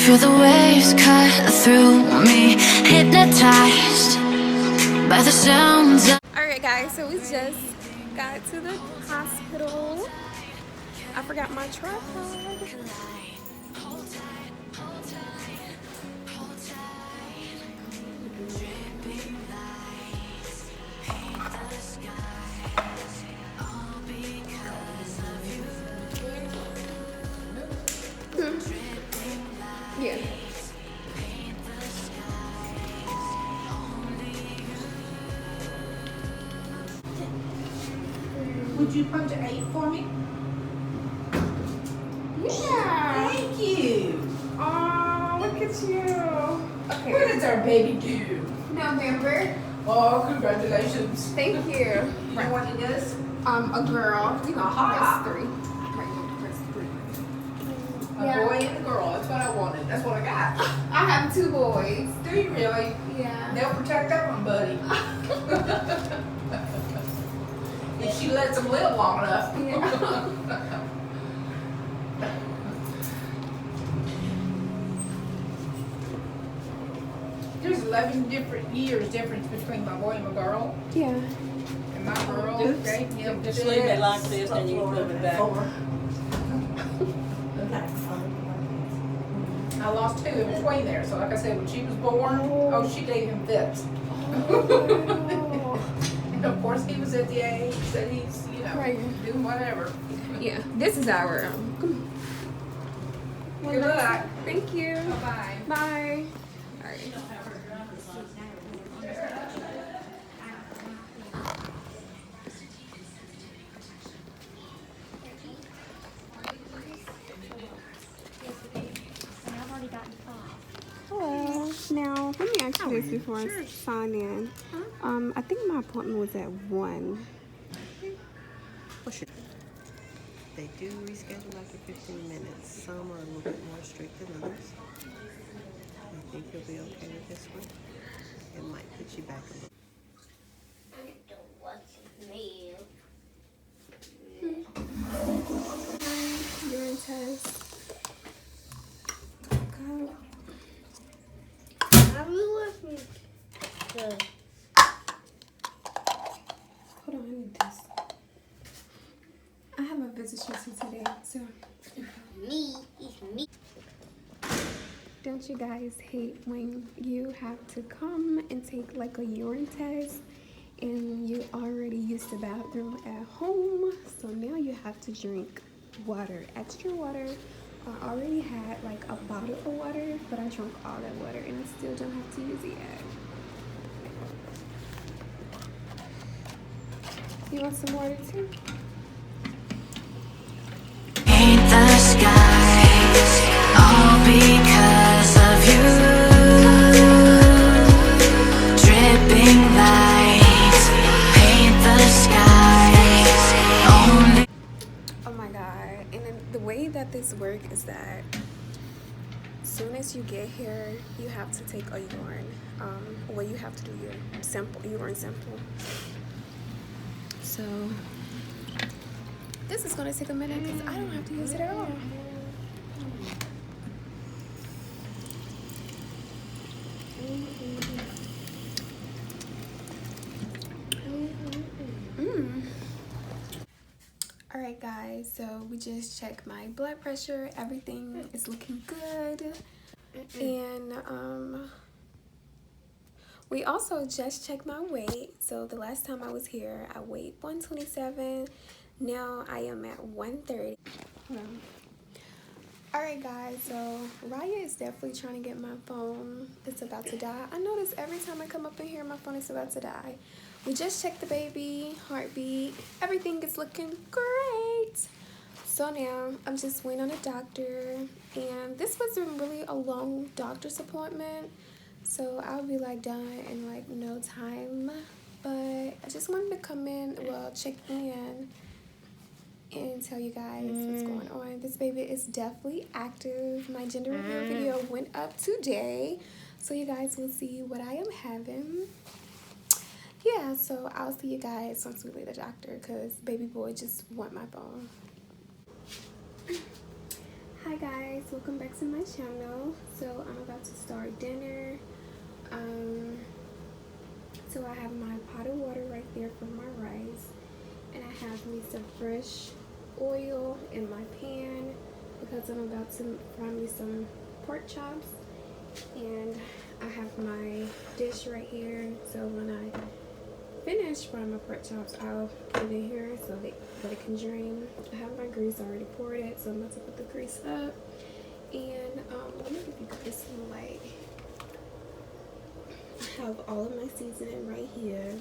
Feel the waves cut through me, hypnotized by the sounds of... Alright guys, so we just got to the hospital. I forgot my tripod. Yeah. Would you punch an 8 for me? Yeah. Thank you. Oh, look at you. Okay. When is our baby due? November. Oh, congratulations. Thank you. You know what it is? A girl. You know, Aha. that's 3. Right now, that's 3. A boy and a girl. That's what I wanted. That's what I got. I have 2 boys. Do you really? Yeah. They'll protect that one, buddy. If she lets them live long enough. Yeah. There's 11 different years difference between my boy and my girl. Yeah. And my girl gave him Just leave it like this and you can move it back. I lost 2 in between there. So like I said, when she was born, she gave him fits. And of course he was at the age that he's, Right. doing whatever. Yeah. This is our come on. Good luck. Thank you. Bye-bye. Bye. All right. Hello. Now, let me ask you this before I sign in. I think my appointment was at 1. They do reschedule after 15 minutes. Some are a little bit more strict than others. I think you'll be okay with this one. It might put you back a little. Urine test. Okay. Hold on, I need this. I have a visitor today, so. Me. Don't you guys hate when you have to come and take like a urine test and you already used the bathroom at home, so now you have to drink water, extra water. I already had like a bottle of water, but I drank all that water and I still don't have to use it yet. You want some water too? Paint the skies, all because of you. Dripping lights, paint the skies, only... Oh my god. And then the way that this works is that as soon as you get here, you have to take a urine. Well, you have to do your urine sample. So this is gonna take a minute because I don't have to use it at all. Alright guys, so we just checked my blood pressure. Everything is looking good. And we also just checked my weight. So the last time I was here, I weighed 127. Now I am at 130. Alright guys, so Raya is definitely trying to get my phone. It's about to die. I notice every time I come up in here, my phone is about to die. We just checked the baby, heartbeat. Everything is looking great. So now I'm just waiting on a doctor. And this wasn't really a long doctor's appointment. So I'll be like done in like no time. But I just wanted to come in, well, check in and tell you guys what's going on. This baby is definitely active. My gender reveal video went up today, so you guys will see what I am having. Yeah, so I'll see you guys once we leave the doctor because baby boy just want my phone. Hi guys, welcome back to my channel. So I'm about to start dinner. So I have my pot of water right there for my rice, and I have me some fresh oil in my pan because I'm about to fry me some pork chops, and I have my dish right here. So when I finish frying my pork chops, I'll put it in here so that it can drain. I have my grease already poured it, so I'm about to put the grease up. And let me give you guys some light. I have all of my seasoning right here.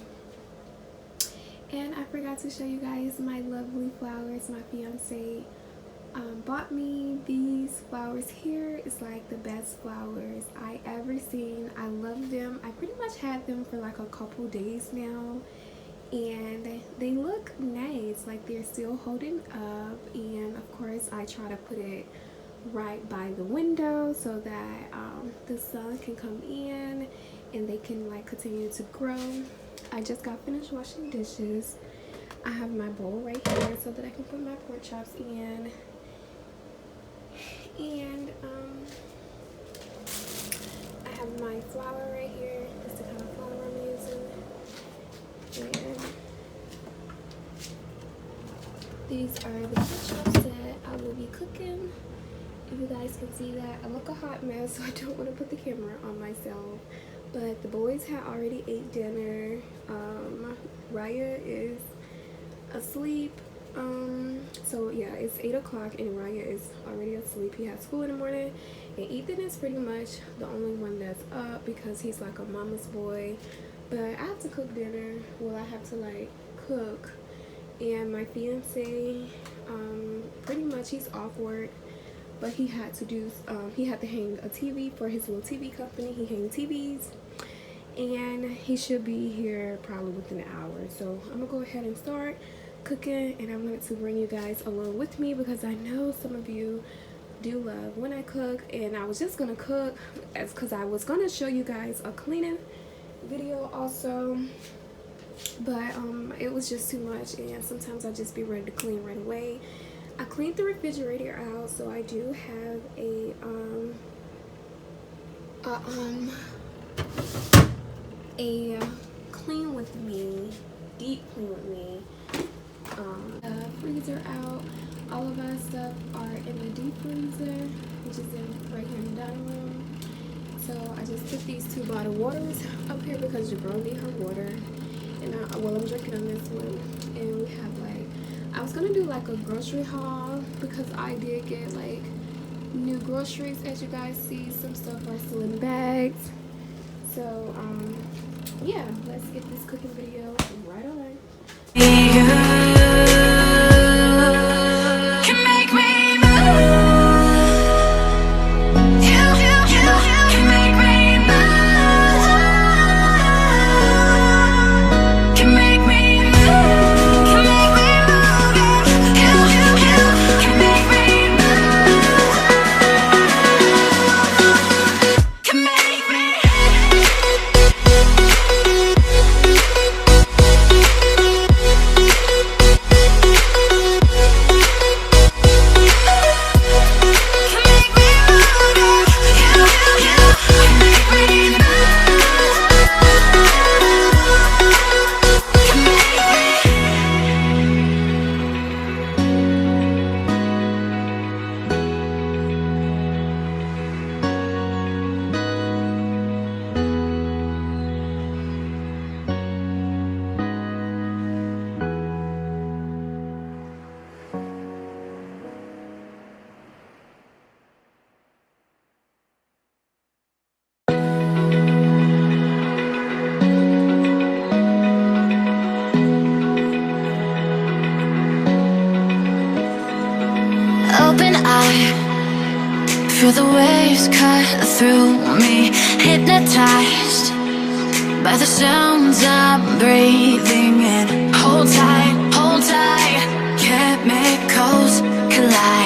And I forgot to show you guys my lovely flowers. My fiance bought me these flowers here. It's like the best flowers I ever seen. I love them. I pretty much had them for like a couple days now, and they look nice, like they're still holding up. And of course I try to put it right by the window so that the sun can come in and they can like continue to grow. I just got finished washing dishes. I have my bowl right here so that I can put my pork chops in. And I have my flour right here. This is the kind of flour I'm using. And these are the pork chops that I will be cooking. If you guys can see that, I look a hot mess, so I don't want to put the camera on myself. But the boys had already ate dinner. Raya is asleep. So yeah, it's 8 o'clock and Raya is already asleep. He has school in the morning, and Ethan is pretty much the only one that's up because he's like a mama's boy. But I have to cook dinner. Well, I have to like cook. And my fiance, pretty much he's off work, but he had to do he had to hang a TV for his little TV company. He hangs TVs, and he should be here probably within an hour. So I'm gonna go ahead and start cooking, and I wanted to bring you guys along with me because I know some of you do love when I cook. And I was just gonna cook because I was gonna show you guys a cleaning video also, but it was just too much, and sometimes I just be ready to clean right away. I cleaned the refrigerator out, so I do have a clean with me, deep clean with me. Freezer out. All of our stuff are in the deep freezer, which is right here in the dining room. So I just put these 2 bottled waters up here because Jabron need her water, and I'm drinking on this one. And we have like, I was gonna do like a grocery haul because I did get like new groceries. As you guys see, some stuff are still in bags. So yeah, let's get this cooking video right on. Open eye, feel the waves cut through me, hypnotized by the sounds I'm breathing in. Hold tight, chemicals collide.